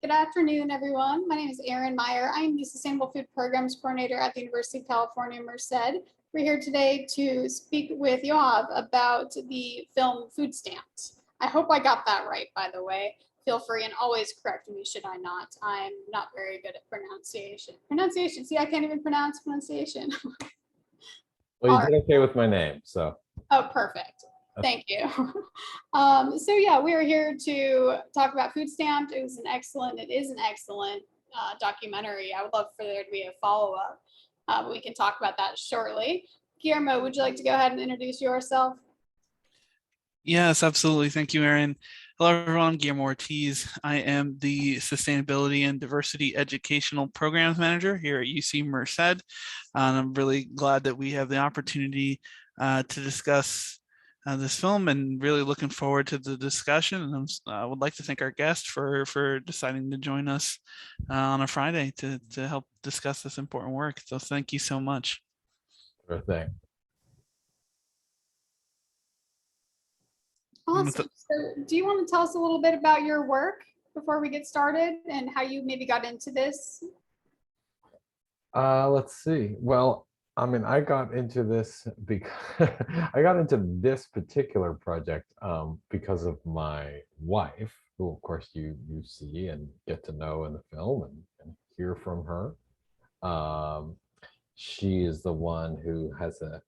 Good afternoon, everyone. My name is Erin Meyer. I am the Sustainable Food Programs Coordinator at the University of California, Merced. We're here today to speak with Yoav about the film Food Stamps. I hope I got that right, by the way. Feel free and always correct me should I not. I'm not very good at pronunciation. See, I can't even pronounce pronunciation. Well, you did okay with my name, so. Oh, perfect. Thank you. So yeah, we are here to talk about Food Stamped. It is an excellent documentary. I would love for there to be a follow-up, but we can talk about that shortly. Guillermo, would you like to go ahead and introduce yourself? Yes, absolutely. Thank you, Erin. Hello, everyone. I'm Guillermo Ortiz. I am the Sustainability and Diversity Educational Programs Manager here at UC Merced. And I'm really glad that we have the opportunity to discuss this film, and really looking forward to the discussion. And I would like to thank our guest for deciding to join us on a Friday to help discuss this important work. So thank you so much. Sure thing. Awesome. So do you want to tell us a little bit about your work before we get started and how you maybe got into this? Let's see. Well, I mean, I got into this because I got into this particular project because of my wife, who of course you see and get to know in the film and hear from her. She is the one who has a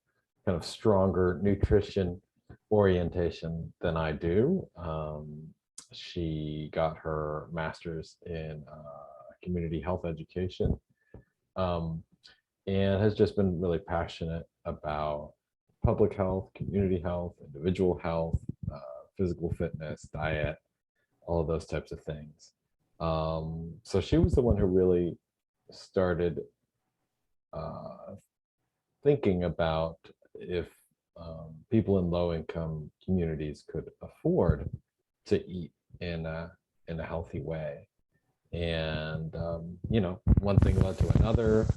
kind of stronger nutrition orientation than I do. She got her master's in community health education. And has just been really passionate about public health, community health, individual health, physical fitness, diet, all of those types of things. So she was the one who really started thinking about if people in low-income communities could afford to eat in a healthy way. And you know, one thing led to another.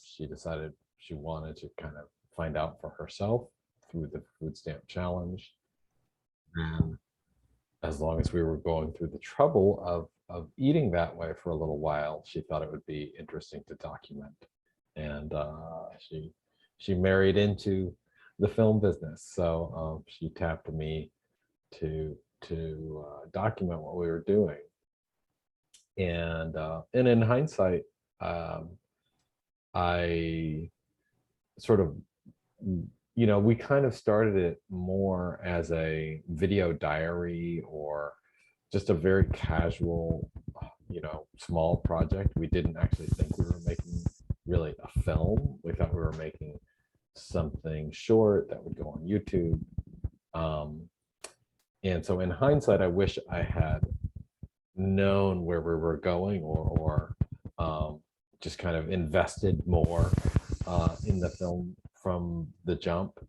She decided she wanted to kind of find out for herself through the food stamp challenge. And as long as we were going through the trouble of eating that way for a little while, she thought it would be interesting to document. And she married into the film business. So she tapped me to document what we were doing. And in hindsight, I sort of, you know, we kind of started it more as a video diary or just a very casual, you know, small project. We didn't actually think we were making really a film. We thought we were making something short that would go on YouTube. And so in hindsight, I wish I had known where we were going or just kind of invested more in the film from the jump,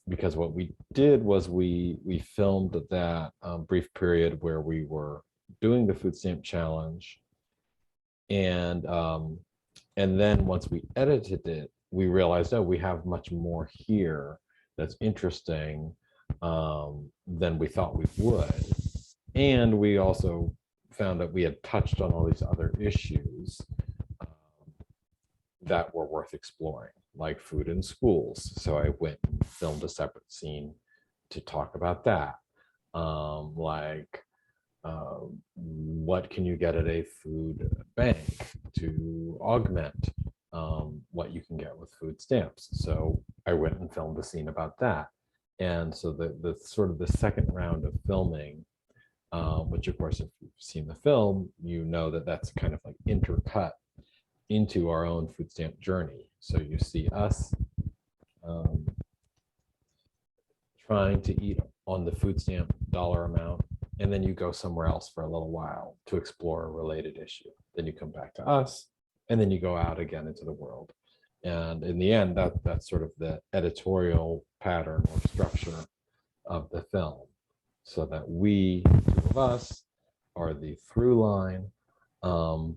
because what we did was we filmed that brief period where we were doing the food stamp challenge, and then once we edited it, we realized, oh, we have much more here that's interesting than we thought we would. And we also found that we had touched on all these other issues that were worth exploring, like food in schools. So I went and filmed a separate scene to talk about that. What can you get at a food bank to augment what you can get with food stamps? So I went and filmed a scene about that. And so the sort of the second round of filming, which of course, if you've seen the film, you know that that's kind of like intercut into our own food stamp journey. So you see us trying to eat on the food stamp dollar amount, and then you go somewhere else for a little while to explore a related issue. Then you come back to us, and then you go out again into the world. And in the end, that's sort of the editorial pattern or structure of the film, so that we, two of us, are the through line,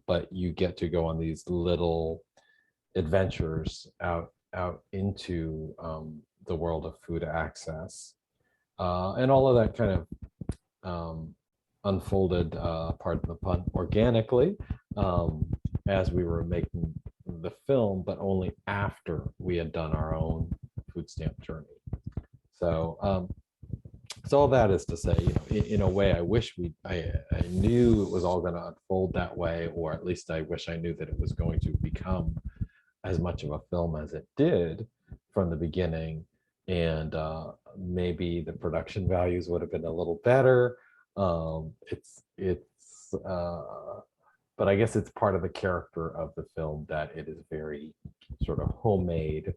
but you get to go on these little adventures out into the world of food access, and all of that kind of unfolded, pardon the pun, organically, as we were making the film, but only after we had done our own food stamp journey. So, so all that is to say, in a way, I wish I knew it was all going to unfold that way, or at least I wish I knew that it was going to become as much of a film as it did from the beginning. And maybe the production values would have been a little better. But I guess it's part of the character of the film that it is very sort of homemade,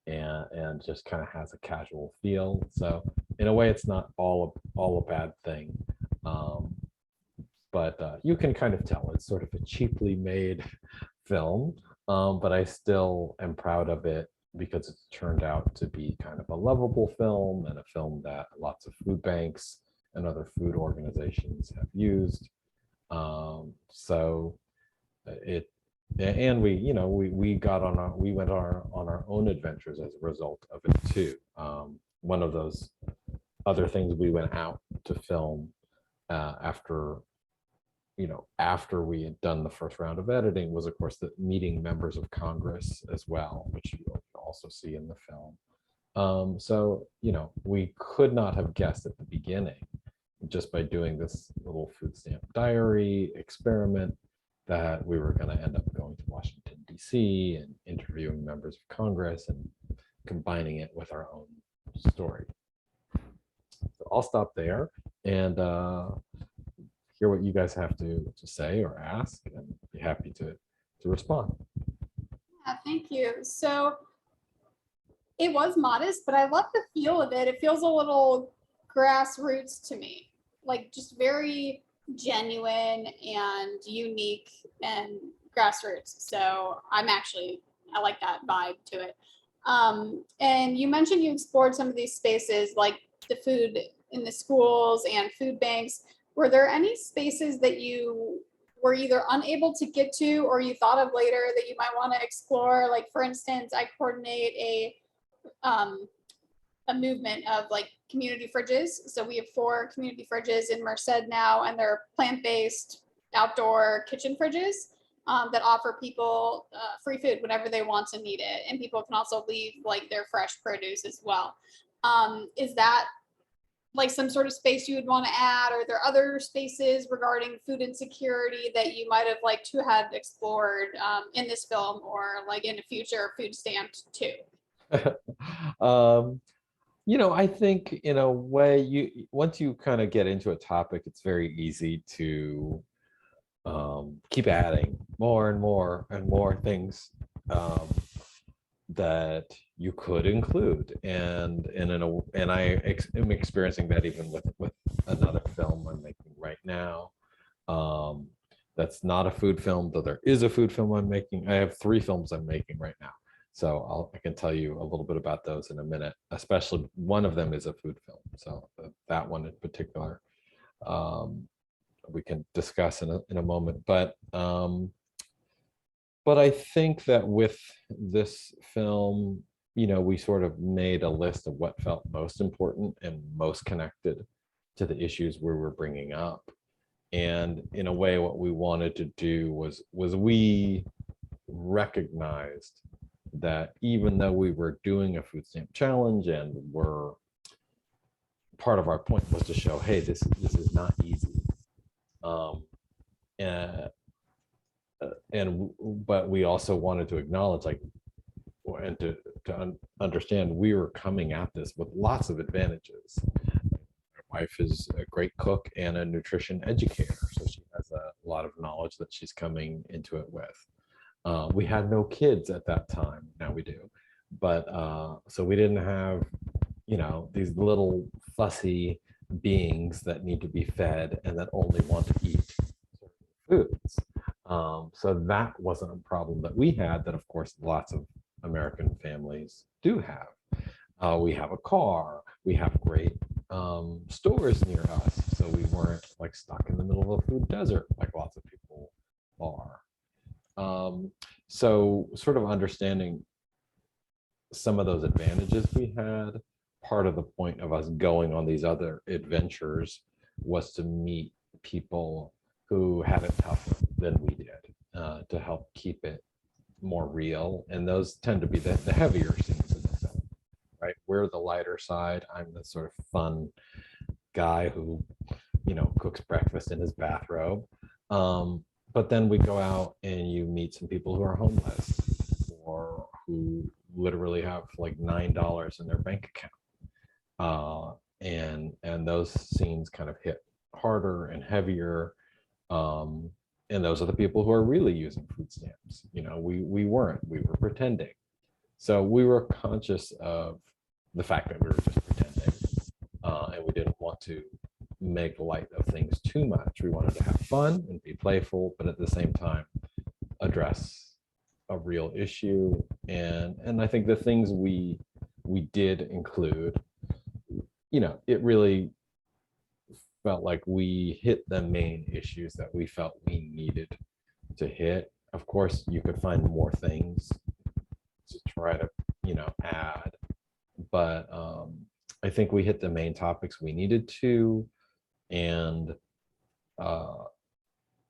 and just kind of has a casual feel. So in a way, it's not all a bad thing. But you can kind of tell it's sort of a cheaply made film, but I still am proud of it because it's turned out to be kind of a lovable film, and a film that lots of food banks and other food organizations have used. So it and we got on we went on our own adventures as a result of it too. One of those other things we went out to film after we had done the first round of editing was, of course, the meeting members of Congress as well, which you also see in the film. So we could not have guessed at the beginning, just by doing this little food stamp diary experiment, that we were going to end up going to Washington, D.C. and interviewing members of Congress and combining it with our own story. So I'll stop there and hear what you guys have to say or ask, and be happy to respond. Yeah, thank you. So it was modest, but I love the feel of it. It feels a little grassroots to me, like just very genuine and unique and grassroots. So I like that vibe to it. And you mentioned you explored some of these spaces, like the food in the schools and food banks. Were there any spaces that you were either unable to get to or you thought of later that you might want to explore? Like, for instance, I coordinate a movement of like community fridges. So we have 4 community fridges in Merced now, and they're plant-based outdoor kitchen fridges that offer people free food whenever they want and need it. And people can also leave like their fresh produce as well. Is that like some sort of space you would want to add? Or are there other spaces regarding food insecurity that you might have liked to have explored in this film, or like in a future food stamped too? I think in a way, once you kind of get into a topic, it's very easy to keep adding more and more and more things that you could include, and I am experiencing that even with another film I'm making right now. That's not a food film, though there is a food film I'm making. I have 3 films I'm making right now, so I can tell you a little bit about those in a minute. Especially one of them is a food film, so that one in particular we can discuss in a moment. But I think that with this film, we sort of made a list of what felt most important and most connected to the issues we were bringing up. And in a way, what we wanted to do was we recognized that even though we were doing a food stamp challenge, and part of our point was to show, hey, this is not easy. But we also wanted to acknowledge, and to understand, we were coming at this with lots of advantages. My wife is a great cook and a nutrition educator, so she has a lot of knowledge that she's coming into it with. We had no kids at that time. Now we do, but so we didn't have these little fussy beings that need to be fed and that only want to eat foods. So that wasn't a problem that we had, that of course lots of American families do have. We have a car, we have great stores near us, so we weren't like stuck in the middle of a food desert like lots of people are. So sort of understanding some of those advantages we had, part of the point of us going on these other adventures was to meet people who had it tougher than we did, to help keep it more real. And those tend to be the heavier scenes in the film, right? We're the lighter side. I'm the sort of fun guy who, cooks breakfast in his bathrobe. But then we go out and you meet some people who are homeless or who literally have like $9 in their bank account. And those scenes kind of hit harder and heavier. And those are the people who are really using food stamps. We weren't, we were pretending. So we were conscious of the fact that we were just pretending. And we didn't want to make light of things too much. We wanted to have fun and be playful, but at the same time, address a real issue. And I think the things we did include, it really felt like we hit the main issues that we felt we needed to hit. Of course, you could find more things to try to, add, but I think we hit the main topics we needed to, and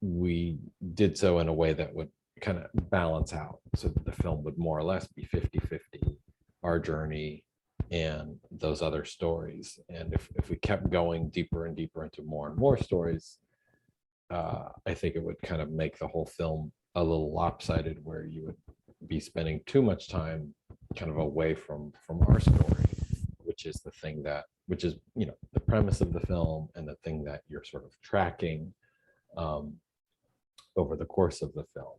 we did so in a way that would kind of balance out, so that the film would more or less be 50-50, our journey and those other stories. And if we kept going deeper and deeper into more and more stories, I think it would kind of make the whole film a little lopsided, where you would be spending too much time kind of away from our story, which is the thing that, which is, the premise of the film and the thing that you're sort of tracking over the course of the film.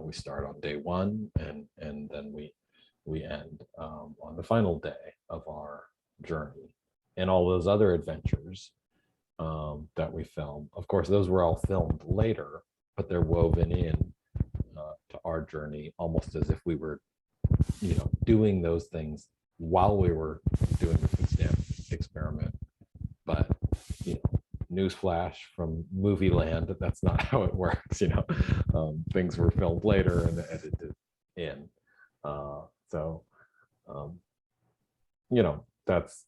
We start on day one, and then we end on the final day of our journey, and all those other adventures that we film. Of course, those were all filmed later, but they're woven in to our journey, almost as if we were, doing those things while we were doing the food stamp experiment. But, newsflash from movie land, that's not how it works. Things were filmed later and edited in. So that's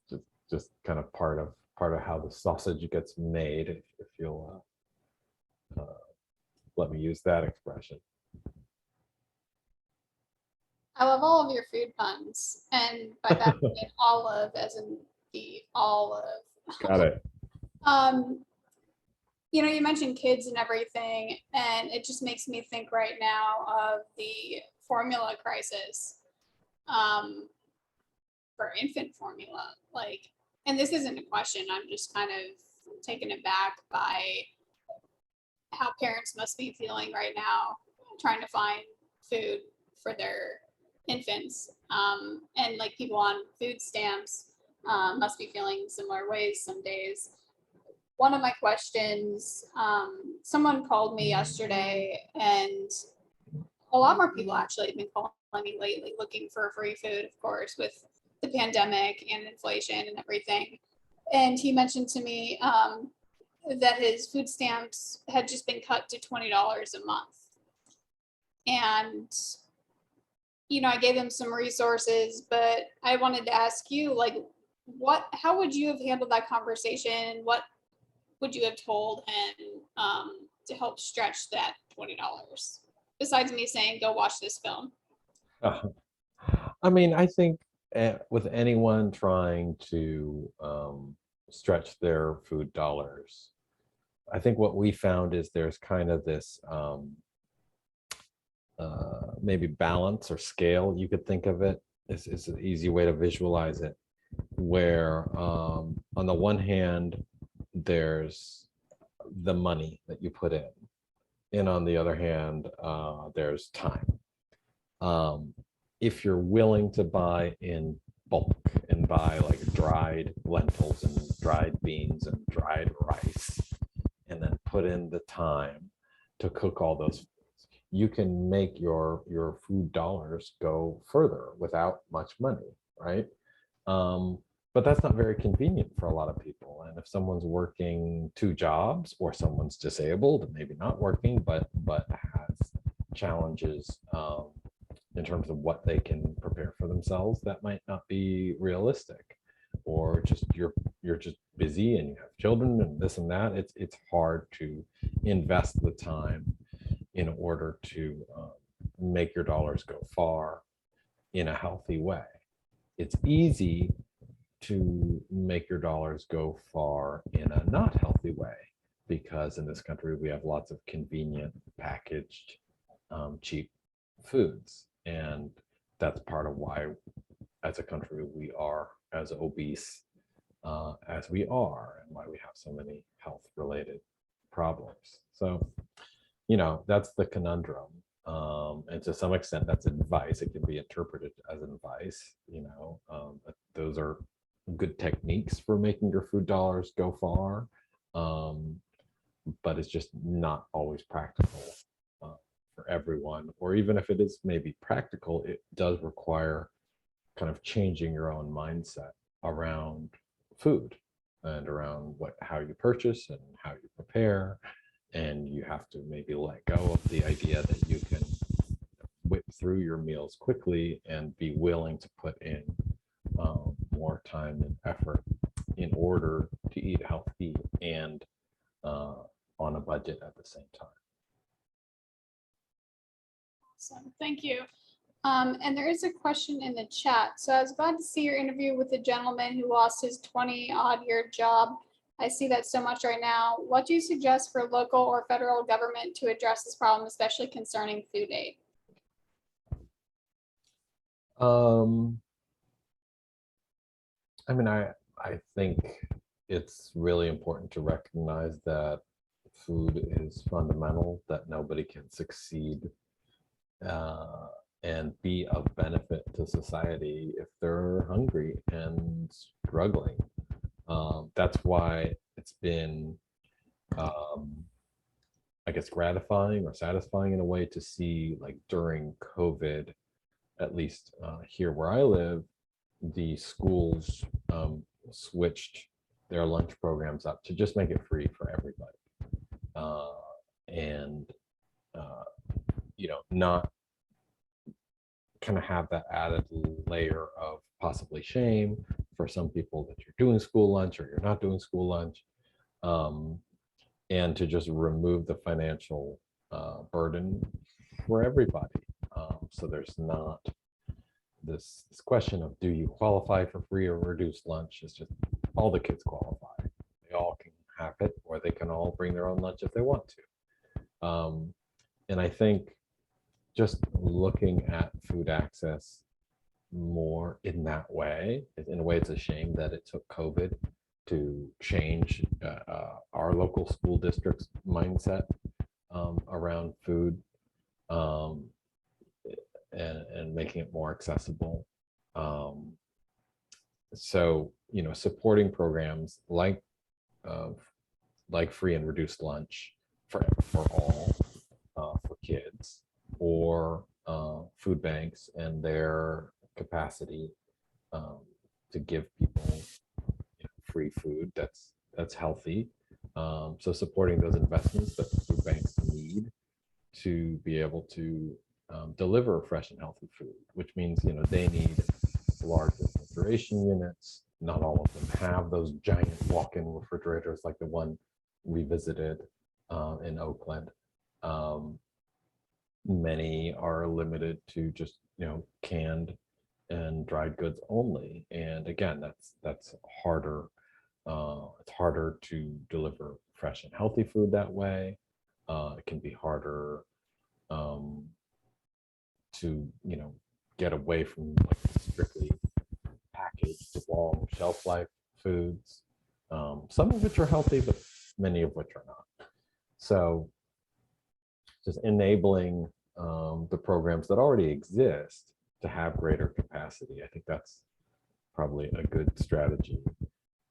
just kind of part of how the sausage gets made, if you'll let me use that expression. I love all of your food puns, and by that I mean olive, as in the olive. Got it. You mentioned kids and everything, and it just makes me think right now of the formula crisis for infant formula. And this isn't a question, I'm just kind of taken aback by how parents must be feeling right now, trying to find food for their infants. And people on food stamps must be feeling similar ways some days. One of my questions, someone called me yesterday, and a lot more people actually have been calling me lately looking for free food, of course, with the pandemic and inflation and everything. And he mentioned to me that his food stamps had just been cut to $20 a month. And, I gave him some resources, but I wanted to ask you, how would you have handled that conversation? What would you have told him to help stretch that $20? Besides me saying, go watch this film. I think with anyone trying to stretch their food dollars, I think what we found is there's kind of this maybe balance or scale, you could think of it. It's an easy way to visualize it, where on the one hand, there's the money that you put in, and on the other hand, there's time. If you're willing to buy in bulk and buy dried lentils and dried beans and dried rice, and then put in the time to cook all those foods, you can make your food dollars go further without much money, right? But that's not very convenient for a lot of people. And if someone's working 2 jobs, or someone's disabled and maybe not working, but has challenges in terms of what they can prepare for themselves, that might not be realistic. Or just you're you're just busy and you have children and this and that, it's hard to invest the time in order to make your dollars go far in a healthy way. It's easy to make your dollars go far in a not healthy way, because in this country we have lots of convenient packaged cheap foods, and that's part of why as a country we are as obese as we are, and why we have so many health related problems. So that's the conundrum, and to some extent that's advice. It can be interpreted as advice. Those are good techniques for making your food dollars go far, but it's just not always practical for everyone. Or even if it is maybe practical, it does require kind of changing your own mindset around food and around how you purchase and how you prepare. And you have to maybe let go of the idea that you can whip through your meals quickly, and be willing to put in more time and effort in order to eat healthy and on a budget at the same time. Awesome, thank you. And there is a question in the chat. So I was glad to see your interview with the gentleman who lost his 20-odd-year job. I see that so much right now. What do you suggest for local or federal government to address this problem, especially concerning food aid? I think it's really important to recognize that food is fundamental, that nobody can succeed and be of benefit to society if they're hungry and struggling. That's why it's been, I guess, gratifying or satisfying in a way to see, like during COVID, at least here where I live, the schools switched their lunch programs up to just make it free for everybody. And not kind of have that added layer of possibly shame for some people that you're doing school lunch or you're not doing school lunch, and to just remove the financial burden for everybody. So there's not this question of, do you qualify for free or reduced lunch? It's just all the kids qualify. They all can have it, or they can all bring their own lunch if they want to. And I think just looking at food access more in that way, in a way, it's a shame that it took COVID to change our local school district's mindset around food, and making it more accessible. So, supporting programs like free and reduced lunch for all, for kids, or food banks and their capacity to give people free food that's healthy. So supporting those investments that food banks need to be able to deliver fresh and healthy food, which means they need large refrigeration units. Not all of them have those giant walk-in refrigerators like the one we visited in Oakland. Many are limited to just canned and dried goods only, and again, that's harder. It's harder to deliver fresh and healthy food that way. It can be harder to get away from like strictly packaged, long shelf life foods, some of which are healthy, but many of which are not. So just enabling the programs that already exist to have greater capacity. I think that's probably a good strategy,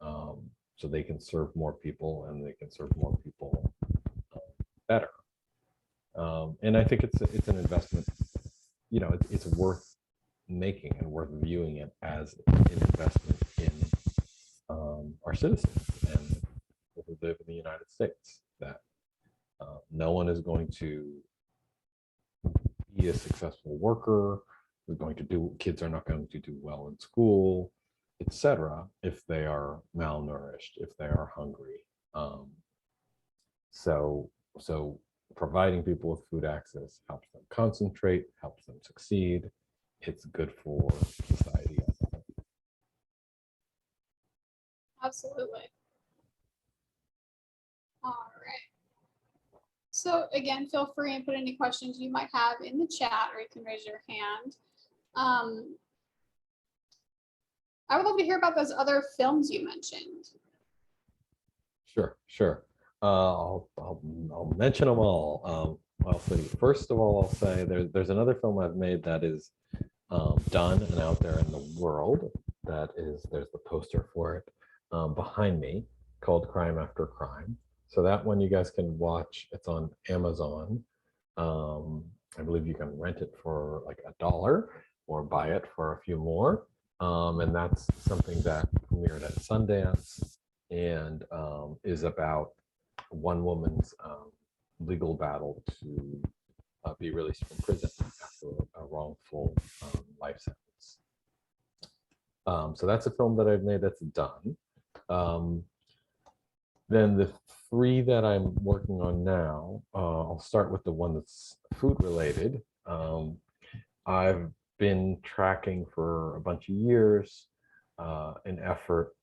so they can serve more people, and they can serve more people better. And I think it's an investment. It's worth making and worth viewing it as an investment in our citizens and people who live in the United States. That no one is going to be a successful worker. Kids are not going to do well in school etc., if they are malnourished, if they are hungry. So providing people with food access helps them concentrate, helps them succeed. It's good for society as a whole. Absolutely. All right. So again, feel free and put any questions you might have in the chat, or you can raise your hand. I would love to hear about those other films you mentioned. Sure. I'll mention them all. I'll say, first of all, I'll say there's another film I've made that is done and out there in the world. There's the poster for it behind me, called Crime After Crime. So that one you guys can watch. It's on Amazon. I believe you can rent it for like $1 or buy it for a few more. And that's something that premiered at Sundance and is about one woman's legal battle to be released from prison after a wrongful life sentence. So that's a film that I've made that's done. Then the 3 that I'm working on now, I'll start with the one that's food related. I've been tracking for a bunch of years an effort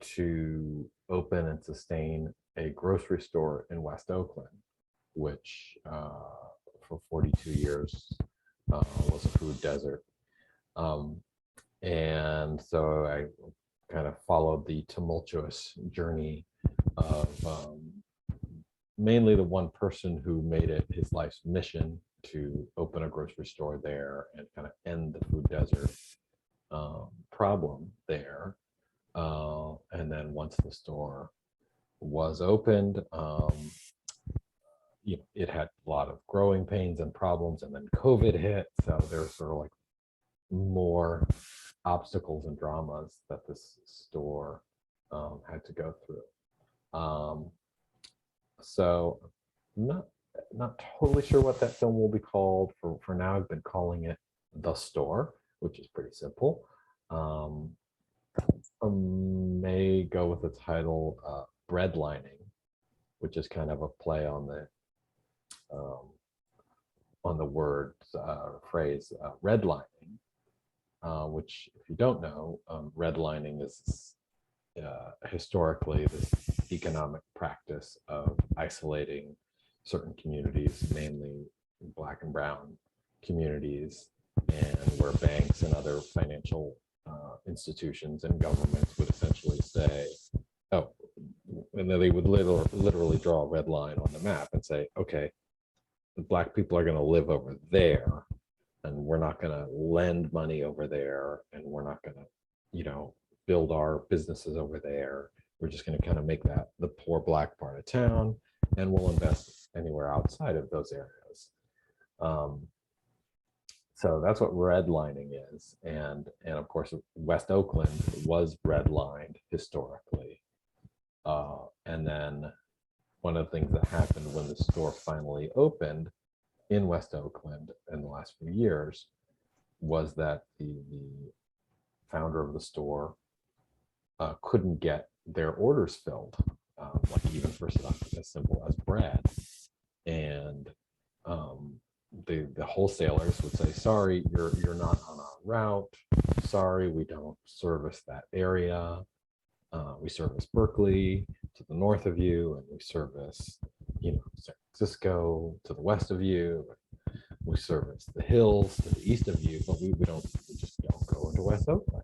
to open and sustain a grocery store in West Oakland, which for 42 years was a food desert. And so I kind of followed the tumultuous journey of mainly the one person who made it his life's mission to open a grocery store there and kind of end the food desert problem there. And then once the store was opened, it had a lot of growing pains and problems, and then COVID hit. So there's sort of like more obstacles and dramas that this store had to go through. So not totally sure what that film will be called. For now, I've been calling it The Store, which is pretty simple. I may go with the title Bread Lining, which is kind of a play on the word phrase redlining, which, if you don't know, redlining is historically this economic practice of isolating certain communities, mainly Black and brown communities, and where banks and other financial institutions and governments would essentially say, oh, and then they would literally draw a red line on the map and say, okay, the Black people are going to live over there, and we're not going to lend money over there, and we're not going to, build our businesses over there. We're just going to kind of make that the poor Black part of town, and we'll invest anywhere outside of those areas. So that's what redlining is. And of course, West Oakland was redlined historically. And then one of the things that happened when the store finally opened in West Oakland in the last few years was that the founder of the store couldn't get their orders filled, like even for stuff as simple as bread. And the wholesalers would say, sorry, you're not on our route. Sorry, we don't service that area. We service Berkeley to the north of you, and we service, San Francisco to the west of you. We service the hills to the east of you, but we just don't go into West Oakland.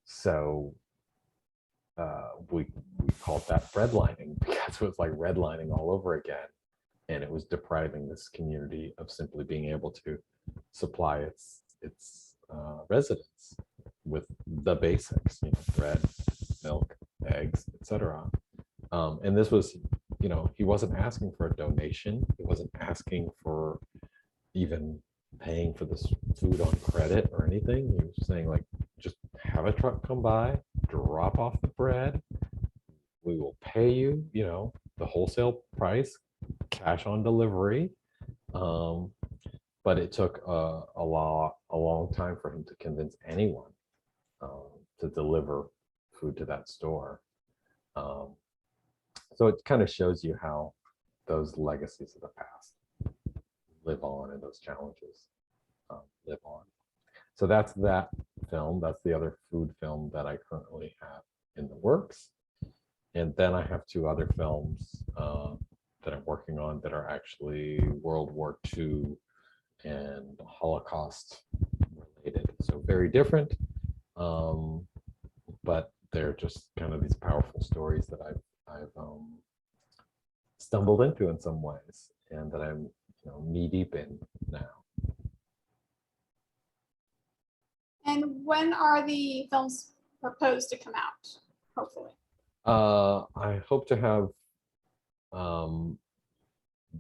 So we called that redlining, because it was like redlining all over again. And it was depriving this community of simply being able to supply its residents with the basics, bread, milk, eggs, etc. And this was, he wasn't asking for a donation. He wasn't asking for even paying for this food on credit or anything. He was saying, like, just have a truck come by, drop off the bread. We will pay you, the wholesale price, cash on delivery. But it took a long time for him to convince anyone to deliver food to that store. So it kind of shows you how those legacies of the past live on, and those challenges live on. So that's that film. That's the other food film that I currently have in the works. And then I have two other films that I'm working on that are actually World War II and Holocaust related. So very different, but they're just kind of these powerful stories that I've stumbled into in some ways, and that I'm knee deep in now. And when are the films proposed to come out, hopefully? I hope to have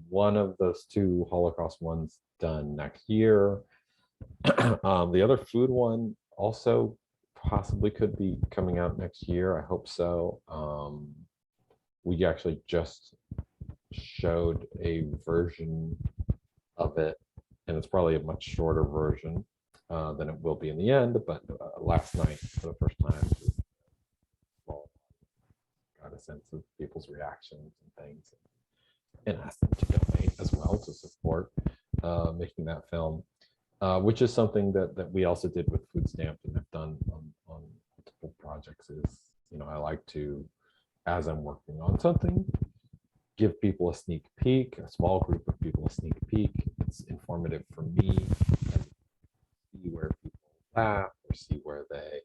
one of those two Holocaust ones done next year. The other food one also possibly could be coming out next year. I hope so. We actually just showed a version of it, and it's probably a much shorter version than it will be in the end. But last night, for the first time, got a sense of people's reactions and things, and asked them to donate as well to support making that film, which is something that we also did with Food Stamp and have done on multiple projects. Is I like to, as I'm working on something, give people a sneak peek, a small group of people a sneak peek. It's informative for me, and see where people laugh or see where they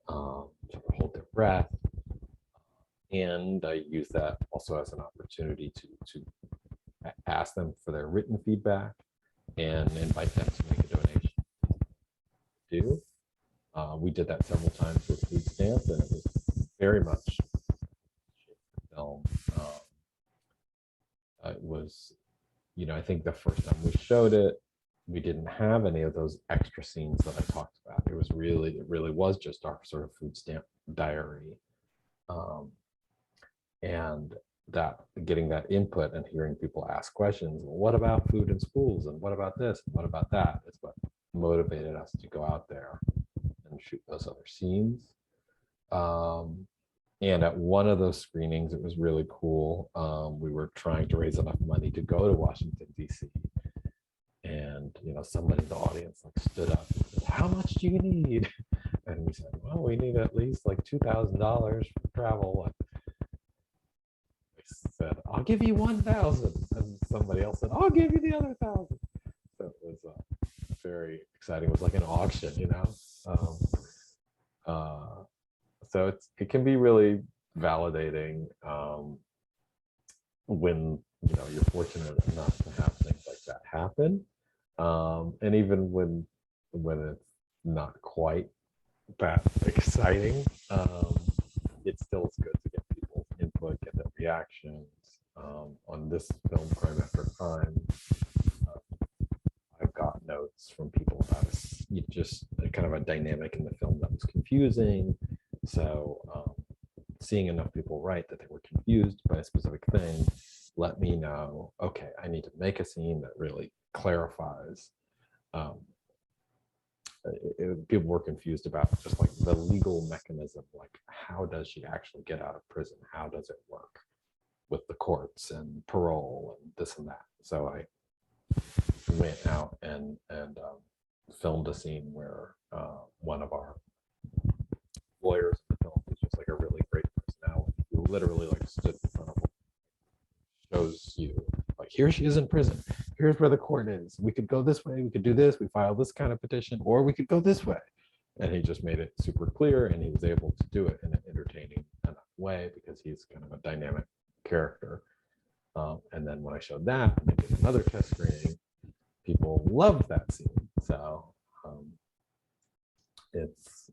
sort of hold their breath. And I use that also as an opportunity to ask them for their written feedback and invite them to make a donation. We did that several times with Food Stamp, and it was very much film. It was, I think the first time we showed it, we didn't have any of those extra scenes that I talked about. It really was just our sort of Food Stamp diary. And that getting that input and hearing people ask questions, well, what about food in schools, and what about this, and what about that, is what motivated us to go out there and shoot those other scenes. And at one of those screenings, it was really cool. We were trying to raise enough money to go to Washington, D.C. And somebody in the audience stood up and said, "How much do you need?" And we said, "Well, we need at least $2,000 for travel." Said, "I'll give you 1,000," and somebody else said, "I'll give you the other 1,000." So it was very exciting. It was like an auction, so it can be really validating when you're fortunate enough to have things like that happen, and even when it's not quite that exciting, it still is good to get people's input, get their reactions. On this film, Crime After Crime, I've got notes from people about just kind of a dynamic in the film that was confusing. So seeing enough people write that they were confused by a specific thing let me know, okay, I need to make a scene that really clarifies. People were confused about just the legal mechanism, how does she actually get out of prison? How does it work with the courts and parole and this and that? So I went out and filmed a scene where one of our lawyers in the film is just a really great personality who literally stood in front of him, shows you here she is in prison, here's where the court is, we could go this way, we could do this, we file this kind of petition, or we could go this way. And he just made it super clear, and he was able to do it in an entertaining enough way because he's kind of a dynamic character. And then when I showed that, and I did another test screening, people loved that scene. So it's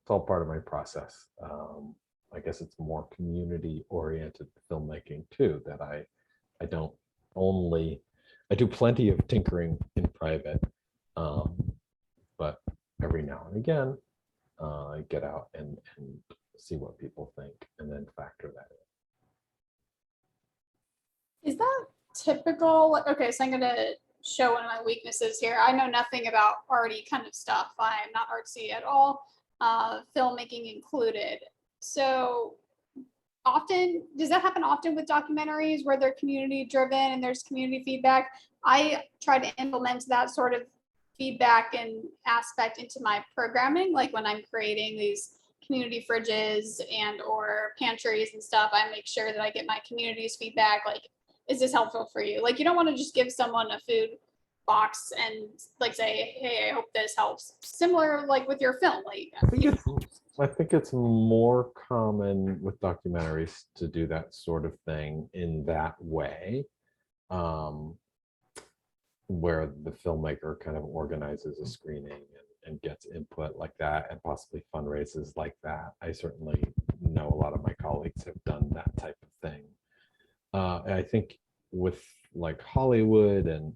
it's all part of my process. I guess it's more community oriented filmmaking too, that I don't only, I do plenty of tinkering in private, but every now and again I get out and see what people think and then factor that Is that typical? Okay, so I'm going to show one of my weaknesses here. I know nothing about arty kind of stuff. I'm not artsy at all. filmmaking included. So often, does that happen often with documentaries where they're community driven and there's community feedback? I try to implement that sort of feedback and aspect into my programming, like when I'm creating these community fridges and or pantries and stuff, I make sure that I get my community's feedback, like, is this helpful for you? Like, you don't want to just give someone a food box and like say, hey, I hope this helps. Similar like with your film, like I think it's more common with documentaries to do that sort of thing in that way, where the filmmaker kind of organizes a screening and gets input like that, and possibly fundraises like that. I certainly know a lot of my colleagues have done that type of thing. And I think with like Hollywood and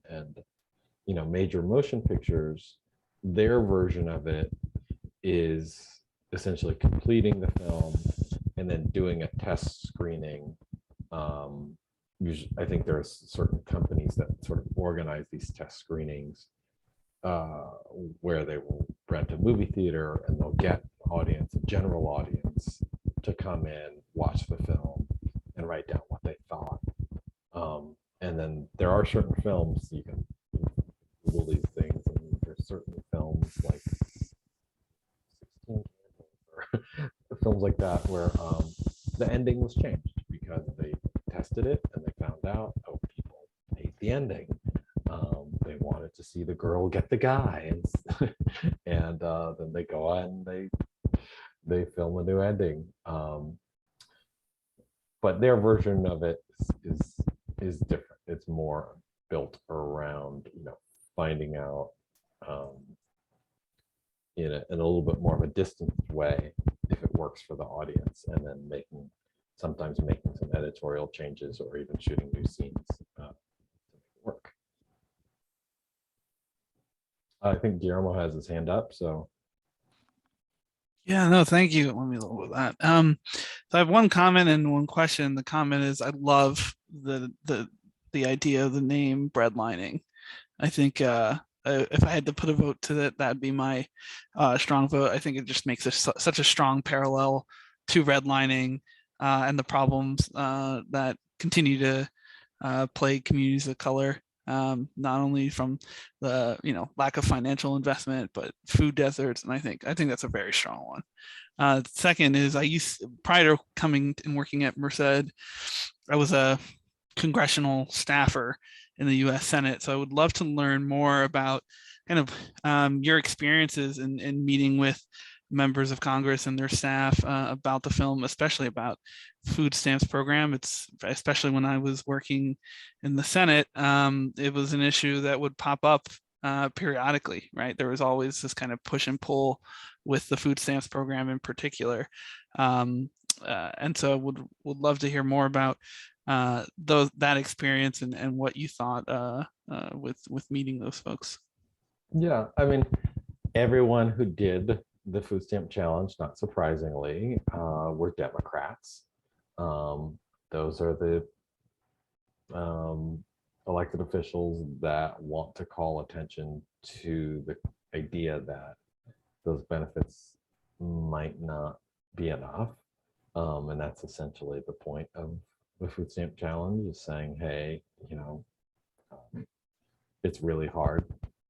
major motion pictures, their version of it is essentially completing the film and then doing a test screening. Usually, I think there are certain companies that sort of organize these test screenings where they will rent a movie theater and they'll get audience, a general audience, to come in, watch the film, and write down what they thought. And then there are certain films you can Google these things, and there's certain films like 16 or films like that where the ending was changed because they tested it and they found out, oh, people hate the ending. They wanted to see the girl get the guy, and then they go on and they film a new ending. But their version of it is different. It's more built around finding out in a little bit more of a distant way if it works for the audience, and then sometimes making some editorial changes or even shooting new scenes to make it work. I think Guillermo has his hand up, so. Yeah, no, thank you. Let me look at that. So I have one comment and one question. The comment is, I love the idea of the name breadlining. I think if I had to put a vote to that, that'd be my strong vote. I think it just makes such a strong parallel to redlining and the problems that continue to plague communities of color, not only from the lack of financial investment, but food deserts. And I think that's a very strong one. Second is, prior to coming and working at Merced, I was a congressional staffer in the U.S. Senate. So I would love to learn more about kind of your experiences in meeting with members of Congress and their staff about the film, especially about food stamps program. It's especially when I was working in the Senate, it was an issue that would pop up periodically, right? There was always this kind of push and pull with the food stamps program in particular. And so would love to hear more about that experience and what you thought with meeting those folks. Yeah, I mean, everyone who did the food stamp challenge, not surprisingly, were Democrats. Those are the elected officials that want to call attention to the idea that those benefits might not be enough. And that's essentially the point of the food stamp challenge, is saying, hey, it's really hard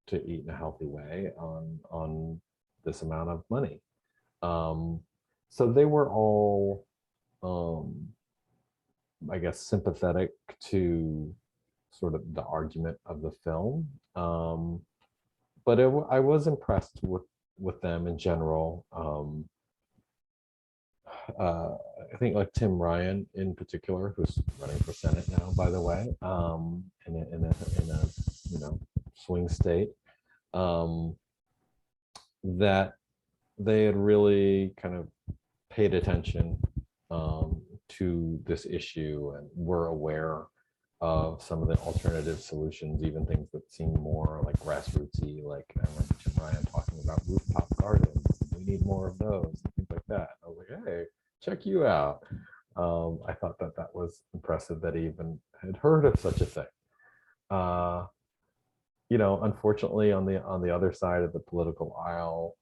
to eat in a healthy way on this amount of money. So they were all, I guess, sympathetic to sort of the argument of the film. But I was impressed with them in general. I think like Tim Ryan in particular, who's running for Senate now, by the way, in a swing state, that they had really kind of paid attention to this issue and were aware of some of the alternative solutions, even things that seem more like grassrootsy, like I remember Tim Ryan talking about rooftop gardens. We need more of those, and things like that. I was like, hey, check you out. I thought that was impressive that he even had heard of such a thing. Unfortunately, on the other side of the political aisle,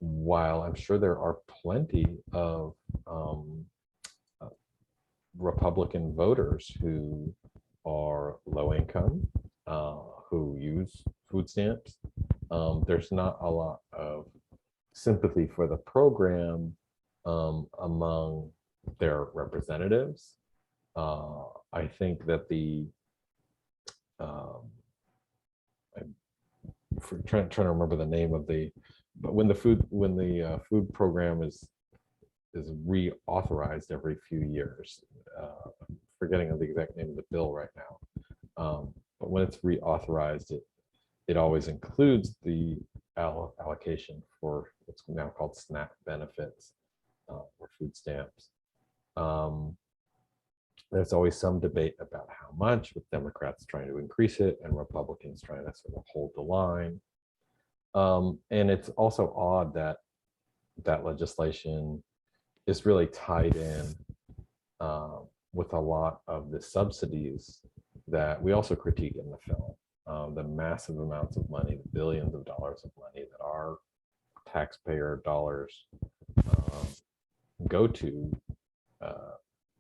while I'm sure there are plenty of uh, Republican voters who are low income, who use food stamps, there's not a lot of sympathy for the program among their representatives. I think that um, I'm trying to remember the name of but when the food program is reauthorized every few years, forgetting the exact name of the bill right now. But when it's reauthorized, it always includes the allocation for what's now called SNAP benefits or food stamps. There's always some debate about how much, with Democrats trying to increase it and Republicans trying to sort of hold the line. And it's also odd that that legislation is really tied in with a lot of the subsidies that we also critique in the film. The massive amounts of money, the billions of dollars of money that our taxpayer dollars go to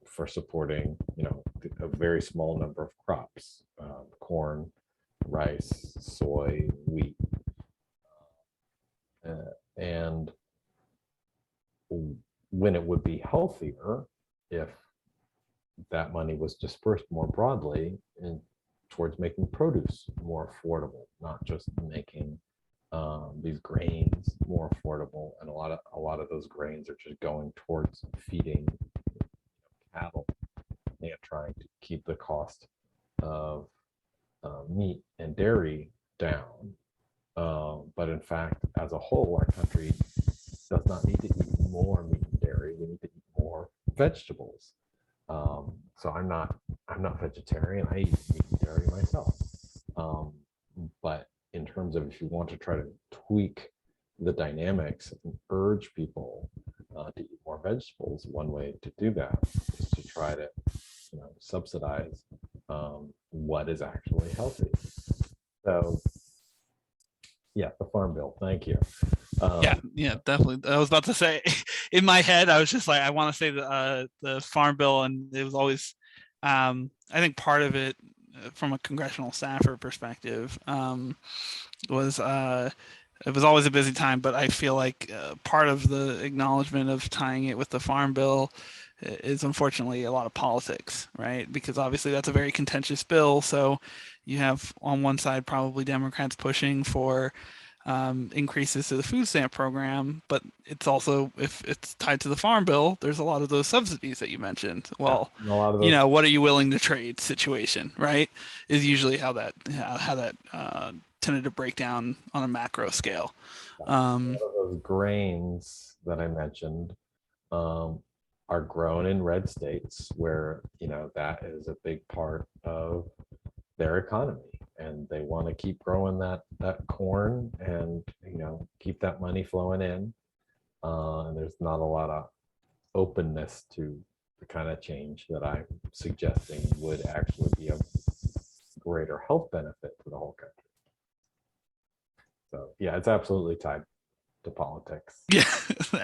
for supporting, a very small number of crops: corn, rice, soy, wheat, and when it would be healthier if that money was dispersed more broadly and towards making produce more affordable, not just making these grains more affordable. And a lot of those grains are just going towards feeding cattle and trying to keep the cost of meat and dairy down. But in fact, as a whole, our country does not need to eat more meat and dairy. We need to eat more vegetables. So I'm not vegetarian. I eat meat and dairy myself. But in terms of, if you want to try to tweak the dynamics and urge people to eat more vegetables, one way to do that is to try to subsidize what is actually healthy. So yeah, the Farm Bill. Thank you. Yeah, definitely. I was about to say, in my head, I was just like, I want to say the Farm Bill, and it was always, I think part of it, from a congressional staffer perspective, was it was always a busy time, but I feel like part of the acknowledgement of tying it with the Farm Bill is unfortunately a lot of politics, right? Because obviously that's a very contentious bill. So you have on one side probably Democrats pushing for increases to the food stamp program, but it's also, if it's tied to the Farm Bill, there's a lot of those subsidies that you mentioned. Well, a lot of those, what are you willing to trade situation, right? Is usually how that tended to break down on a macro scale. a lot of those grains that I mentioned are grown in red states where that is a big part of their economy, and they want to keep growing that corn and keep that money flowing in. And there's not a lot of openness to the kind of change that I'm suggesting would actually be a greater health benefit to the whole country. So yeah, it's absolutely tied to politics. Yeah,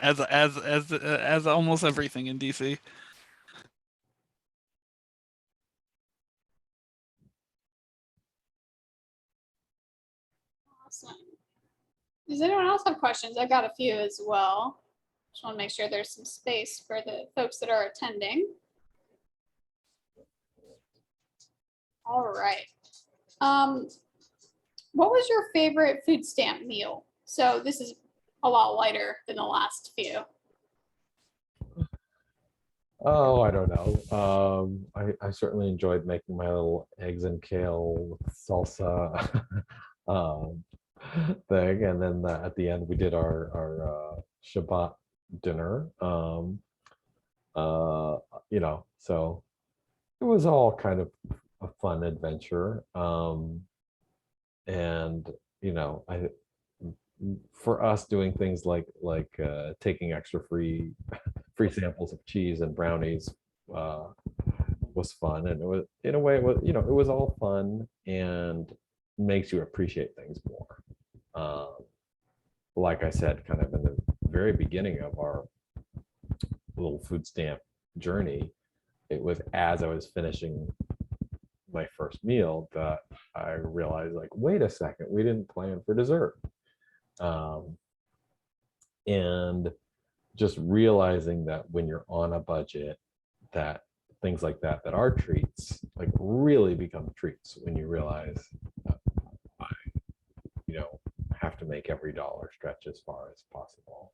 as almost everything in DC. Awesome. Does anyone else have questions? I got a few as well. Just want to make sure there's some space for the folks that are attending. All right. What was your favorite food stamp meal? So this is a lot lighter than the last few. Oh, I don't know. I certainly enjoyed making my little eggs and kale salsa thing, and then at the end we did our Shabbat dinner. So it was all kind of a fun adventure. And I for us doing things like taking extra free samples of cheese and brownies was fun, and it was, in a way, it was all fun and makes you appreciate things more. like I said, kind of in the very beginning of our little food stamp journey, it was as I was finishing my first meal that I realized, like, wait a second, we didn't plan for dessert. And just realizing that when you're on a budget, that things like that are treats, like, really become treats when you realize I, have to make every dollar stretch as far as possible.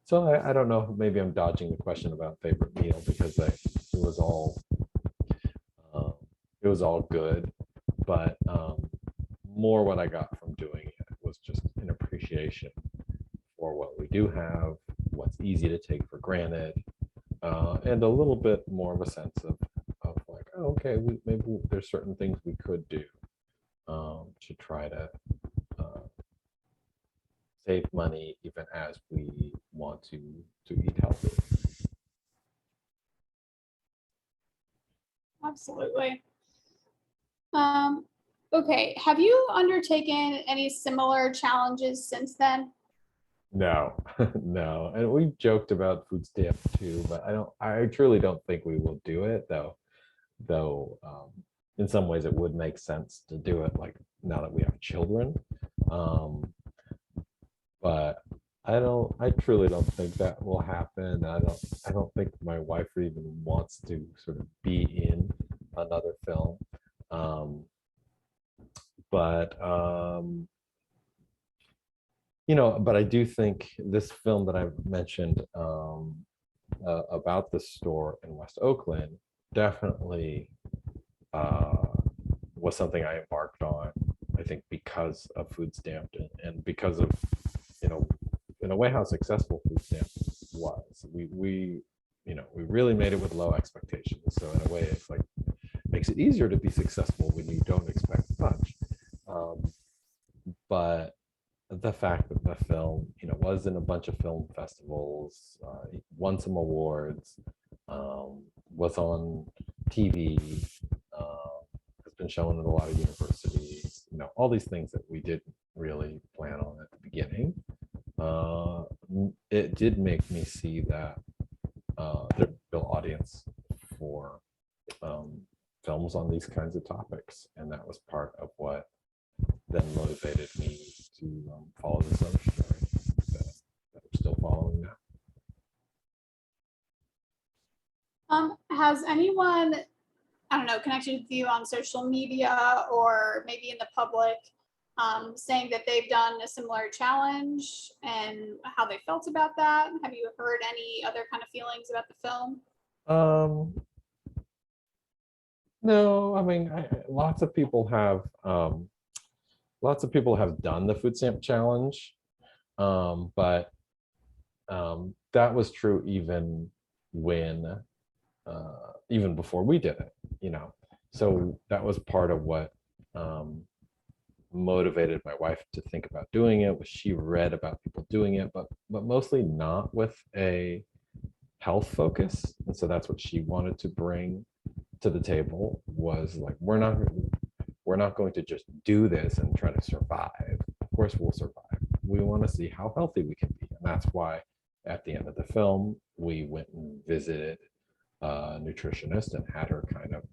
So I don't know, maybe I'm dodging the question about favorite meal, because it was all good, but more what I got from doing it was just an appreciation for what we do have, what's easy to take for granted, and a little bit more of a sense of like, oh, okay, maybe there's certain things we could do to try to save money, even as we want to eat healthy. Absolutely. Okay, have you undertaken any similar challenges since then? No, no, and we've joked about food stamps too, but I truly don't think we will do it, though. In some ways it would make sense to do it, like, now that we have children. But I truly don't think that will happen. I don't think my wife even wants to sort of be in another film. But but I do think this film that I've mentioned about the store in West Oakland definitely was something I embarked on, I think, because of food stamp, and because of, in a way, how successful food stamp was. We really made it with low expectations. So in a way, it's like, makes it easier to be successful when you don't expect much. But the fact that the film, was in a bunch of film festivals, won some awards, was on TV, has been shown at a lot of universities, all these things that we didn't really plan on at the beginning. It did make me see that there's a real audience for films on these kinds of topics, and that was part of what then motivated me to follow this other story that I'm still following now. Has anyone, I don't know, connected with you on social media or maybe in the public, saying that they've done a similar challenge and how they felt about that? Have you heard any other kind of feelings about the film? No, I mean, lots of people have done the food stamp challenge, but that was true even before we did it, So that was part of what motivated my wife to think about doing it. Was she read about people doing it, but mostly not with a health focus, and so that's what she wanted to bring to the table. Was like, we're not going to just do this and try to survive. Of course we'll survive. We want to see how healthy we can be, and that's why at the end of the film we went and visited a nutritionist and had her kind of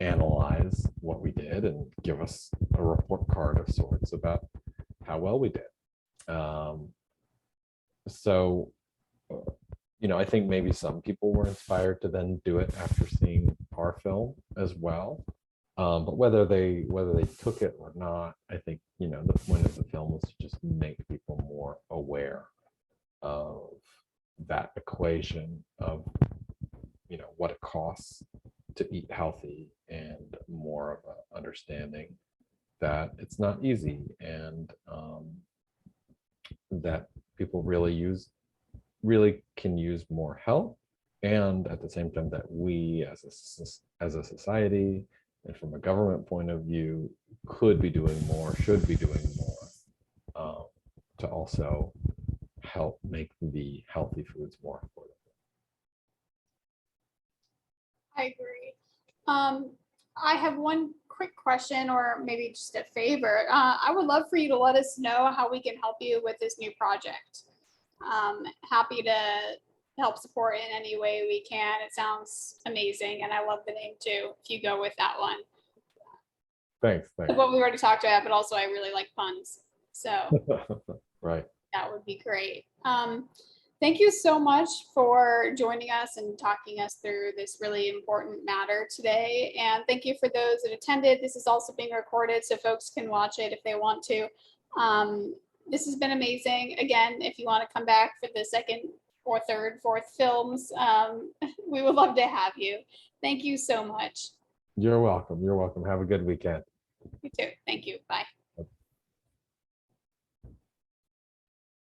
analyze what we did and give us a report card of sorts about how well we did. So I think maybe some people were inspired to then do it after seeing our film as well. But whether they took it or not, I think, the point of the film was to just make people more aware of that equation of, what it costs to eat healthy, and more of an understanding that it's not easy, and that people really can use more help, and at the same time that we as a society and from a government point of view could be doing more, should be doing more, to also help make the healthy foods more affordable. I agree. I have one quick question, or maybe just a favor. I would love for you to let us know how we can help you with this new project. Happy to help support in any way we can. It sounds amazing, and I love the name too, if you go with that one. Thanks. What we already talked about, but also I really like puns. So Right. that would be great. Thank you so much for joining us and talking us through this really important matter today. And thank you for those that attended. This is also being recorded so folks can watch it if they want to. This has been amazing. Again, if you want to come back for the second or third, fourth films, we would love to have you. Thank you so much. You're welcome. Have a good weekend. You too. Thank you. Bye.